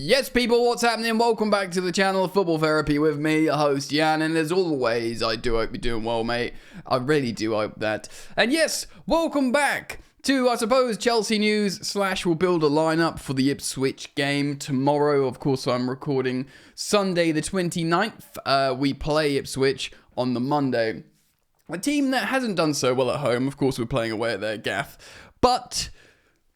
Yes, people, what's happening? Welcome back to the channel, Football Therapy, with me, your host, Jan, and as always, I do hope you're doing well, mate. I really do hope that. And yes, welcome back to, I suppose, Chelsea news / we'll build a lineup for the Ipswich game tomorrow. Of course, I'm recording Sunday the 29th. We play Ipswich on the Monday. A team that hasn't done so well at home. Of course, we're playing away at their gaff. But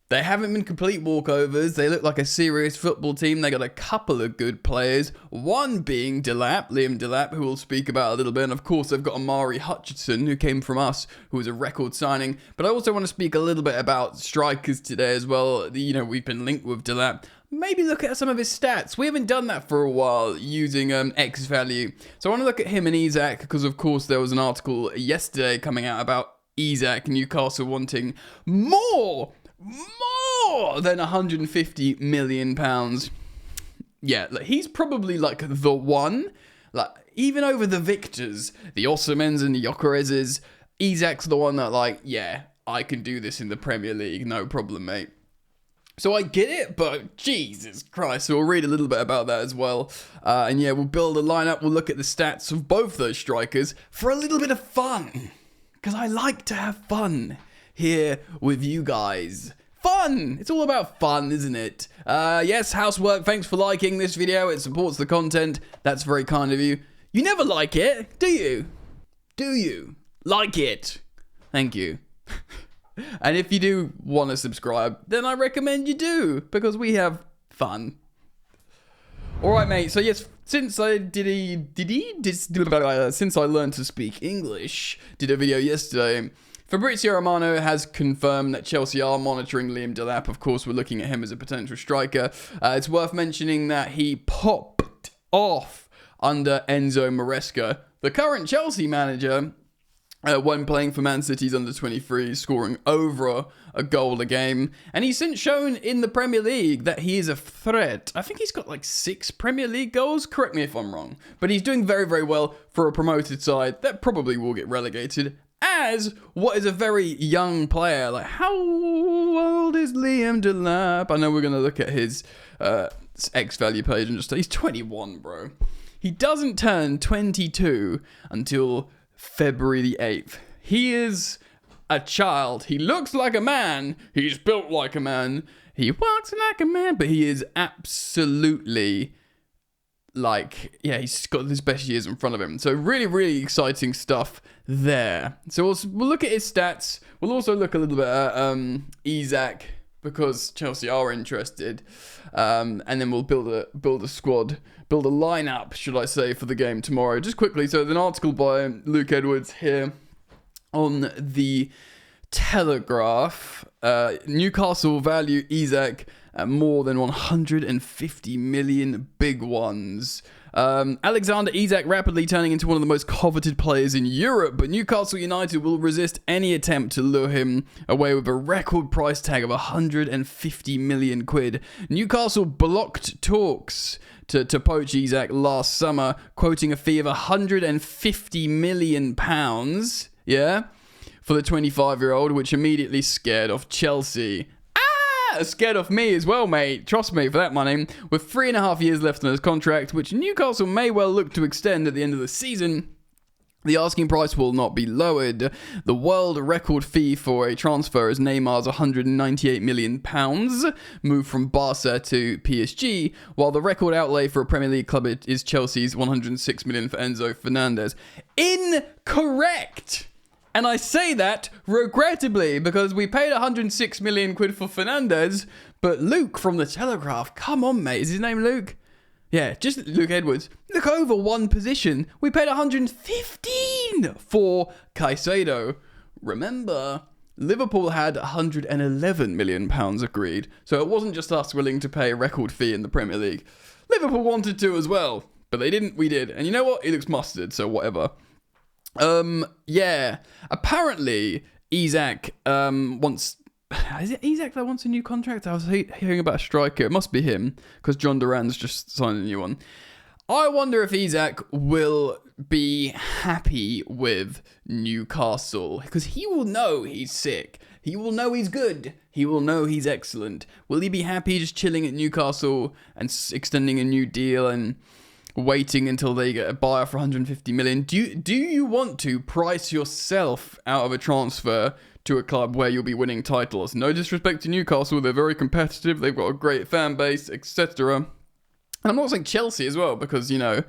they haven't been complete walkovers. They look like a serious football team. They got a couple of good players. One being Delap, Liam Delap, who we'll speak about a little bit. And of course, they've got Amari Hutchinson, who came from us, who was a record signing. But I also want to speak a little bit about strikers today as well. You know, we've been linked with Delap. Maybe look at some of his stats. We haven't done that for a while using X value. So I want to look at him and Isak, because of course there was an article yesterday coming out about Isak, Newcastle wanting more than 150 million pounds. Yeah, like, he's probably like the one, like even over the Victors, the Osimhens and the Gyökereses. Isak's the one that, like, yeah, I can do this in the Premier League, no problem, mate. So I get it, but Jesus Christ. So we'll read a little bit about that as well. And yeah, we'll build a lineup. We'll look at the stats of both those strikers for a little bit of fun. Because I like to have fun here with you guys. Fun! It's all about fun, isn't it? Yes, housework. Thanks for liking this video. It supports the content. That's very kind of you. You never like it, do you? Do you? Like it. Thank you. And if you do want to subscribe, then I recommend you do, because we have fun. Alright, mate, so yes, since I learned to speak English, did a video yesterday, Fabrizio Romano has confirmed that Chelsea are monitoring Liam Delap. Of course, we're looking at him as a potential striker. It's worth mentioning that he popped off under Enzo Maresca, the current Chelsea manager, when playing for Man City's under-23, scoring over a goal a game. And he's since shown in the Premier League that he is a threat. I think he's got like 6 Premier League goals. Correct me if I'm wrong. But he's doing very, very well for a promoted side that probably will get relegated as what is a very young player. Like, how old is Liam Delap? I know we're going to look at his X value page and just say he's 21, bro. He doesn't turn 22 until February the 8th. He is a child. He looks like a man. He's built like a man. He walks like a man. But he is absolutely, like, yeah, he's got his best years in front of him. So really, really exciting stuff there. So we'll look at his stats. We'll also look a little bit at Isak, because Chelsea are interested. And then we'll build a squad, build a lineup, should I say, for the game tomorrow. Just quickly, so there's an article by Luke Edwards here on the Telegraph. Newcastle value Isak at more than 150 million big ones. Alexander Isak rapidly turning into one of the most coveted players in Europe, but Newcastle United will resist any attempt to lure him away with a record price tag of 150 million quid. Newcastle blocked talks to poach Isak last summer, quoting a fee of 150 million pounds, yeah, for the 25-year-old, which immediately scared off Chelsea. Scared off me as well, mate. Trust me, for that money. With 3.5 years left on his contract, which Newcastle may well look to extend at the end of the season, the asking price will not be lowered. The world record fee for a transfer is Neymar's £198 million, moved from Barca to PSG, while the record outlay for a Premier League club is Chelsea's £106 million for Enzo Fernandez. Incorrect! And I say that regrettably, because we paid 106 million quid for Fernandez, but Luke from the Telegraph, come on, mate, is his name Luke? Yeah, just Luke Edwards. Look over one position. We paid 115 for Caicedo. Remember, Liverpool had 111 million pounds agreed, so it wasn't just us willing to pay a record fee in the Premier League. Liverpool wanted to as well, but they didn't, we did. And you know what? He looks mustard, so whatever. Yeah, apparently Isak wants, is it Isak that wants a new contract? I was hearing about a striker. It must be him, because John Duran's just signed a new one. I wonder if Isak will be happy with Newcastle, because he will know he's sick. He will know he's good. He will know he's excellent. Will he be happy just chilling at Newcastle and extending a new deal and waiting until they get a buyer for 150 million? Do you want to price yourself out of a transfer to a club where you'll be winning titles? No disrespect to Newcastle, they're very competitive, they've got a great fan base, etc. And I'm not saying Chelsea as well, because, I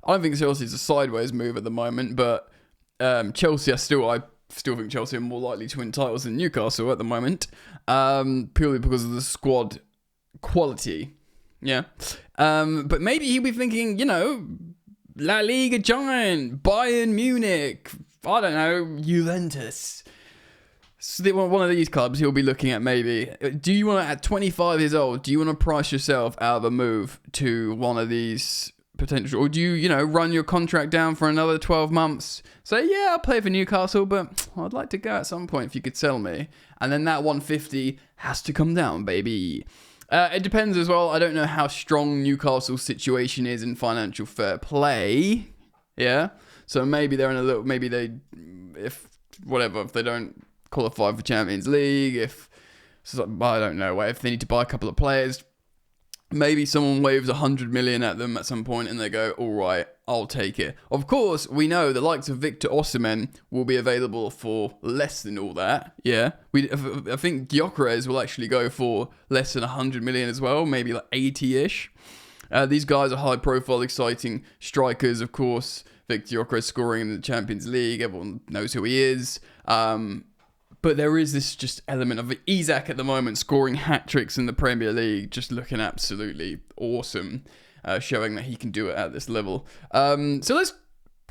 don't think Chelsea's a sideways move at the moment, but Chelsea I still think Chelsea are more likely to win titles than Newcastle at the moment, purely because of the squad quality. Yeah. But maybe he'll be thinking, La Liga giant, Bayern Munich, I don't know, Juventus. So one of these clubs he'll be looking at maybe. Do you want to, at 25 years old, do you want to price yourself out of a move to one of these potential, or do you, run your contract down for another 12 months? Say, yeah, I'll play for Newcastle, but I'd like to go at some point if you could sell me. And then that 150 has to come down, baby. It depends as well. I don't know how strong Newcastle's situation is in financial fair play. Yeah. So maybe they're in a little, if they don't qualify for Champions League, I don't know, if they need to buy a couple of players, maybe someone waves 100 million at them at some point and they go, all right, I'll take it. Of course, we know the likes of Victor Osimhen will be available for less than all that. Yeah. I think Gyökeres will actually go for less than 100 million as well, maybe like 80-ish. These guys are high profile, exciting strikers, of course. Victor Gyökeres scoring in the Champions League, everyone knows who he is. But there is this just element of Isak at the moment scoring hat-tricks in the Premier League, just looking absolutely awesome, showing that he can do it at this level. So let's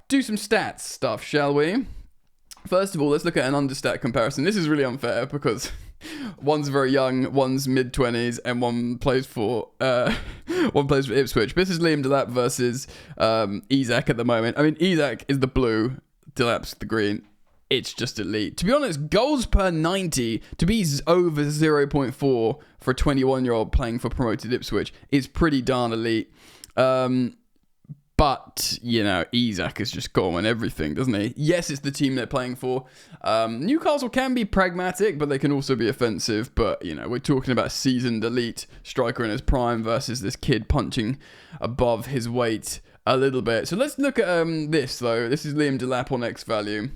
do some stats stuff, shall we? First of all, let's look at an understat comparison. This is really unfair because one's very young, one's mid-20s, and one plays for Ipswich. This is Liam Delap versus Isak at the moment. I mean, Isak is the blue, Delap's the green. It's just elite. To be honest, goals per 90, to be over 0.4 for a 21-year-old playing for promoted Ipswich is pretty darn elite. But, Isak has just got on everything, doesn't he? Yes, it's the team they're playing for. Newcastle can be pragmatic, but they can also be offensive. But, we're talking about a seasoned elite striker in his prime versus this kid punching above his weight a little bit. So let's look at this, though. This is Liam Delap on X value.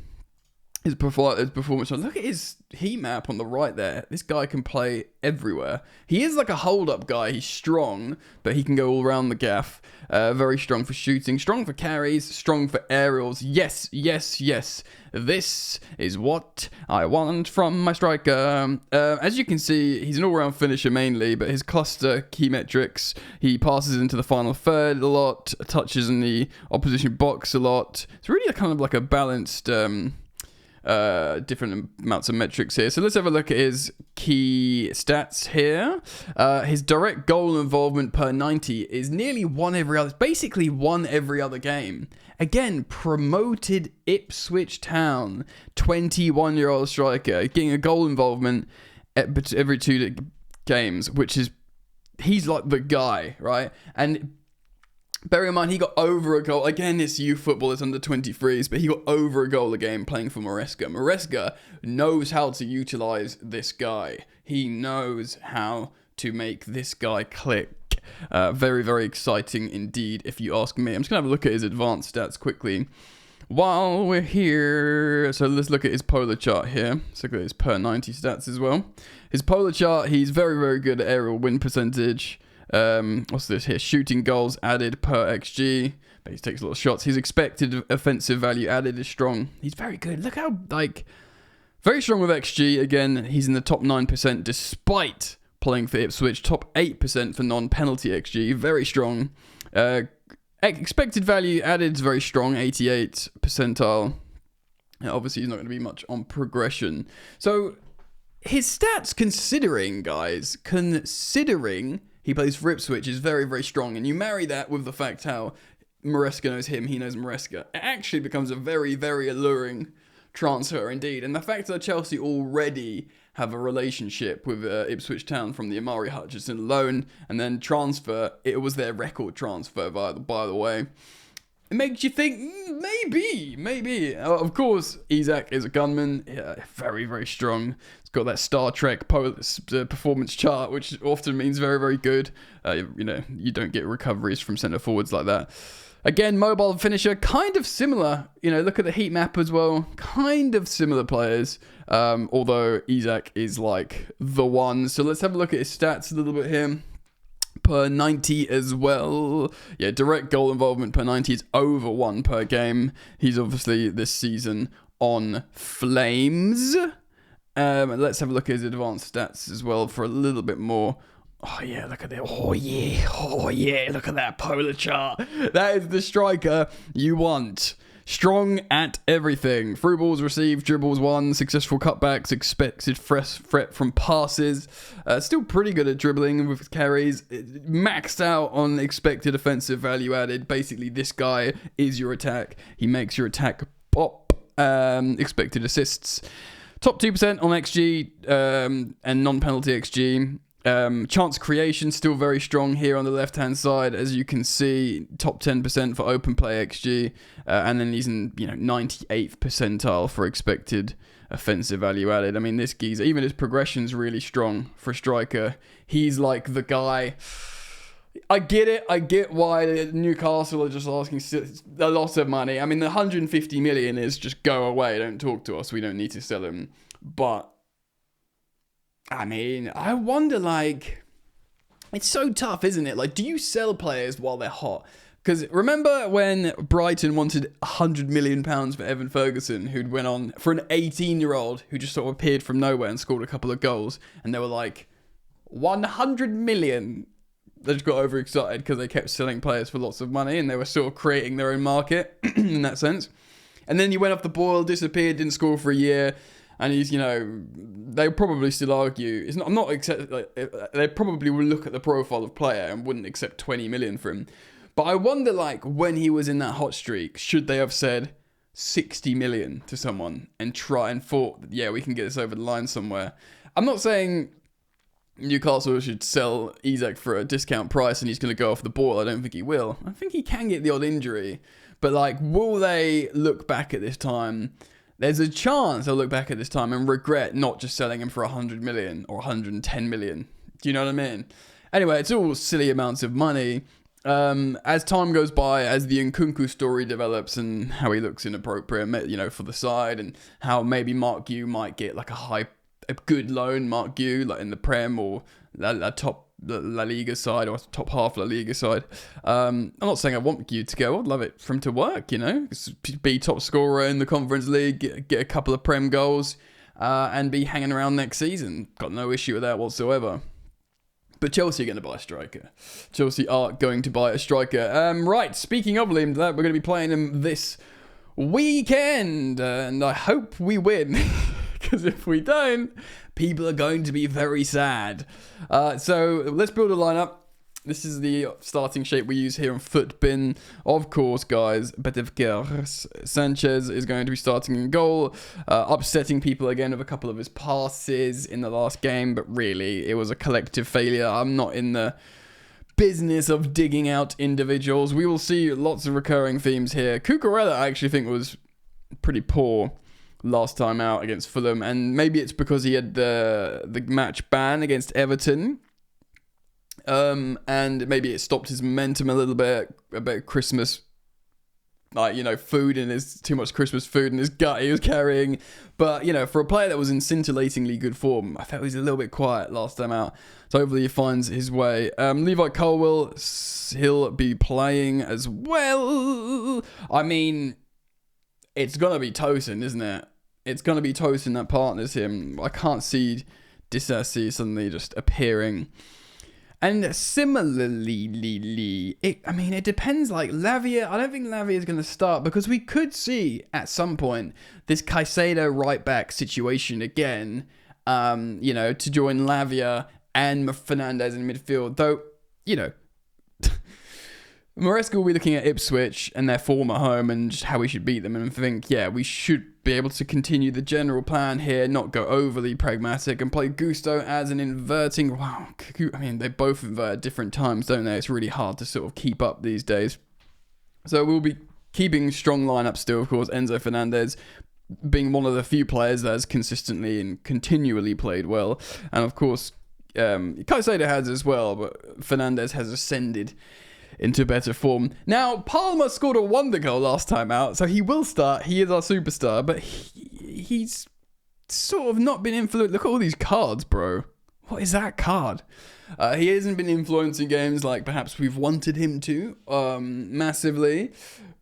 His performance. Look at his heat map on the right there. This guy can play everywhere. He is like a hold-up guy. He's strong, but he can go all around the gaff. Very strong for shooting, strong for carries, strong for aerials. Yes, yes, yes. This is what I want from my striker. As you can see, he's an all-round finisher mainly, but his cluster key metrics, he passes into the final third a lot, touches in the opposition box a lot. It's really kind of like a balanced... different amounts of metrics here. So let's have a look at his key stats here. His direct goal involvement per 90 is nearly basically one every other game. Again, promoted Ipswich Town, 21-year-old striker, getting a goal involvement every 2 games, he's like the guy, right? And bear in mind, he got over a goal. Again, it's youth football, it's under 23s, but he got over a goal a game playing for Maresca. Maresca knows how to utilize this guy. He knows how to make this guy click. Very, very exciting indeed, if you ask me. I'm just going to have a look at his advanced stats quickly while we're here. So let's look at his polar chart here. Let's look at his per 90 stats as well. His polar chart, he's very, very good at aerial win percentage. What's this here? Shooting goals added per XG. But he takes a lot of shots. His expected offensive value added is strong. He's very good. Look how, very strong with XG. Again, he's in the top 9% despite playing for Ipswich. Top 8% for non-penalty XG. Very strong. Expected value added is very strong. 88 percentile. Obviously, he's not going to be much on progression. So, his stats considering he plays for Ipswich is very, very strong. And you marry that with the fact how Maresca knows him, he knows Maresca. It actually becomes a very, very alluring transfer indeed. And the fact that Chelsea already have a relationship with Ipswich Town from the Amari Hutchinson loan, and then transfer. It was their record transfer, by the way. It makes you think, maybe. Of course, Isak is a gunman. Yeah, very, very strong. It's got that Star Trek performance chart, which often means very, very good. You don't get recoveries from centre forwards like that. Again, mobile finisher, kind of similar. Look at the heat map as well. Kind of similar players. Although Isak is like the one. So let's have a look at his stats a little bit here. Per 90 as well. Yeah, direct goal involvement per 90 is over 1 per game. He's obviously this season on flames. Let's have a look at his advanced stats as well for a little bit more. Oh yeah, look at that. Oh yeah, look at that polar chart. That is the striker you want. Strong at everything. Through balls received, dribbles won, successful cutbacks, expected threat from passes. Still pretty good at dribbling with carries. Maxed out on expected offensive value added. Basically, this guy is your attack. He makes your attack pop. Expected assists. Top 2% on XG and non-penalty XG. Chance creation still very strong here on the left hand side, as you can see. Top 10% for open play XG, and then he's in 98th percentile for expected offensive value added. I mean, this geezer, even his progression's really strong for a striker. He's like the guy. I get it. I get why Newcastle are just asking a lot of money. I mean, the 150 million is just go away. Don't talk to us. We don't need to sell him. But I mean, I wonder, it's so tough, isn't it? Do you sell players while they're hot? Because remember when Brighton wanted £100 million for Evan Ferguson, who'd went on for an 18-year-old who just sort of appeared from nowhere and scored a couple of goals, and they were like, 100 million. They just got overexcited because they kept selling players for lots of money, and they were sort of creating their own market in that sense. And then he went off the boil, disappeared, didn't score for a year. And he's, they probably still argue. They probably will look at the profile of player and wouldn't accept 20 million for him. But I wonder, when he was in that hot streak, should they have said 60 million to someone and try and thought, yeah, we can get this over the line somewhere. I'm not saying Newcastle should sell Isak for a discount price and he's going to go off the boil. I don't think he will. I think he can get the odd injury. But, will they look back at this time? There's a chance they'll look back at this time and regret not just selling him for 100 million or 110 million. Do you know what I mean? Anyway, it's all silly amounts of money. As time goes by, as the Nkunku story develops and how he looks inappropriate, for the side, and how maybe Mark Gu might get a good loan, Mark Gu, in the Prem or top La Liga side or top half La Liga side. I'm not saying I want you to go. I'd love it for him to work, be top scorer in the Conference League, get a couple of Prem goals, and be hanging around next season. Got no issue with that whatsoever. But Chelsea are going to buy a striker. Chelsea are going to buy a striker. Right, speaking of Liam Delap, we're going to be playing him this weekend, and I hope we win. Because if we don't, people are going to be very sad. So let's build a lineup. This is the starting shape we use here on Footbin. Of course, guys, Betevker Sanchez is going to be starting in goal, upsetting people again with a couple of his passes in the last game, but really, it was a collective failure. I'm not in the business of digging out individuals. We will see lots of recurring themes here. Cucurella, I actually think, was pretty poor last time out against Fulham, and maybe it's because he had the match ban against Everton, and maybe it stopped his momentum a little bit. A bit of Christmas, food in his too much Christmas food in his gut he was carrying. But for a player that was in scintillatingly good form, I felt he was a little bit quiet last time out. So hopefully he finds his way. Levi Colwill, he'll be playing as well. I mean, it's going to be Tosin, isn't it? It's going to be Tosin that partners him. I can't see Disasi suddenly just appearing. And similarly, it depends. Lavia, I don't think Lavia is going to start, because we could see at some point this Caicedo right back situation again, to join Lavia and Fernandes in midfield. Though, Maresca will be looking at Ipswich and their form at home and just how we should beat them, and think, yeah, we should be able to continue the general plan here, not go overly pragmatic, and play Gusto as an inverting. Wow, I mean, they both invert at different times, don't they? It's really hard to sort of keep up these days. So we'll be keeping strong lineup still, of course. Enzo Fernandez being one of the few players that has consistently and continually played well, and of course, Caicedo has as well, but Fernandez has ascended into better form. Now, Palmer scored a wonder goal last time out, so he will start. He is our superstar, but he's sort of not been influenced. Look at all these cards, bro. What is that card? He hasn't been influencing games like perhaps we've wanted him to, massively.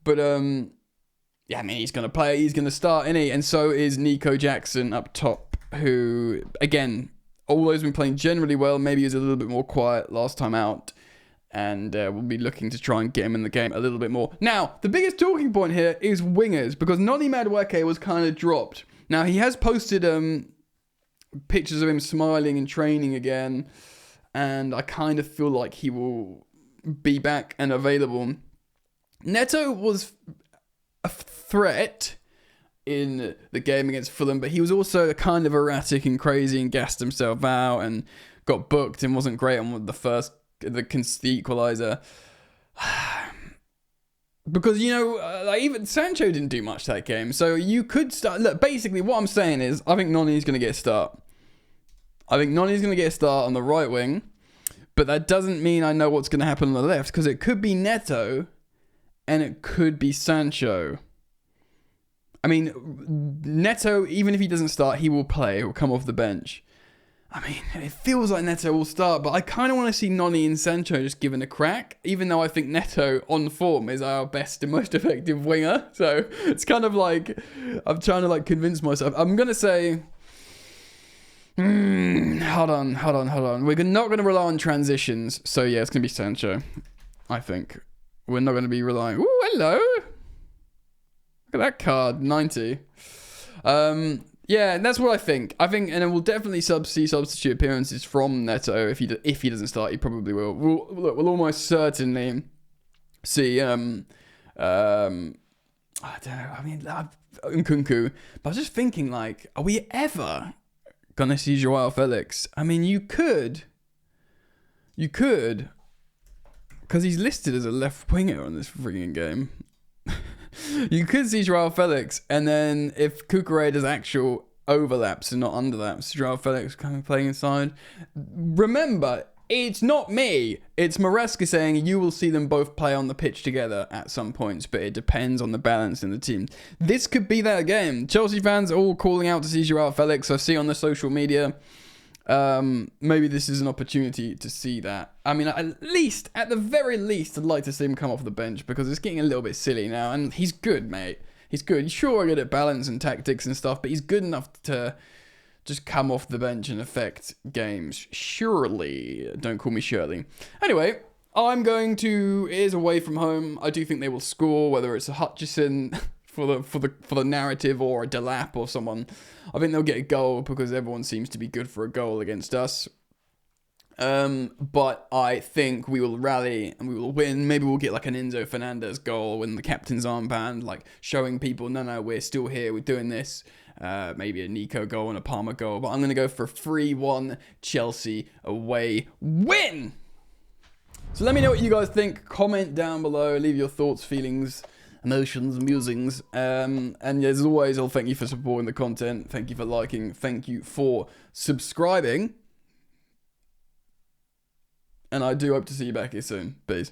But, yeah, I mean, he's going to play. He's going to start, isn't he? And so is Nico Jackson up top, who, again, always been playing generally well. Maybe he was a little bit more quiet last time out. And we'll be looking to try and get him in the game a little bit more. Now, the biggest talking point here is wingers, because Noni Madueke was kind of dropped. Now, he has posted pictures of him smiling and training again, and I kind of feel like he will be back and available. Neto was a threat in the game against Fulham, but he was also kind of erratic and crazy and gassed himself out and got booked and wasn't great on the equaliser. Because, you know, like even Sancho didn't do much that game. So you could start... Look, basically what I'm saying is I think Noni's going to get a start. I think Noni's going to get a start on the right wing. But that doesn't mean I know what's going to happen on the left. Because it could be Neto and it could be Sancho. I mean, Neto, even if he doesn't start, he will play. He'll come off the bench. I mean, it feels like Neto will start, but I kind of want to see Noni and Sancho just given a crack, even though I think Neto on form is our best and most effective winger. So it's kind of like, I'm trying to like convince myself. I'm going to say, hold on. We're not going to rely on transitions. So yeah, it's going to be Sancho, I think. We're not going to be relying. Ooh, hello. Look at that card, 90. Yeah, that's what I think. And it will definitely see substitute appearances from Neto if he doesn't start. He probably will. We'll almost certainly see. I don't know. I mean, Nkunku. But I was just thinking, like, are we ever gonna see Joao Felix? I mean, you could, because he's listed as a left winger on this freaking game. You could see Joao Felix, and then if Cucurella does actual overlaps and not underlaps, Joao Felix kind of playing inside. Remember, it's not me. It's Maresca saying you will see them both play on the pitch together at some points, but it depends on the balance in the team. This could be that game. Chelsea fans are all calling out to see Joao Felix. I see on the social media. Maybe this is an opportunity to see that. I mean, at the very least, I'd like to see him come off the bench because it's getting a little bit silly now. And he's good, mate. He's good. He's sure good at balance and tactics and stuff, but he's good enough to just come off the bench and affect games. Surely. Don't call me Shirley. Anyway, it is away from home. I do think they will score, whether it's a Hutchison for the narrative or a Delap or someone. I think they'll get a goal because everyone seems to be good for a goal against us. But I think we will rally and we will win. Maybe we'll get like an Enzo Fernandez goal when the captain's armband, like showing people, no, we're still here, we're doing this. Maybe a Nico goal and a Palmer goal. But I'm going to go for a 3-1 Chelsea away win. So let me know what you guys think. Comment down below. Leave your thoughts, feelings, emotions, musings. And as always, I'll thank you for supporting the content. Thank you for liking. Thank you for subscribing. And I do hope to see you back here soon. Peace.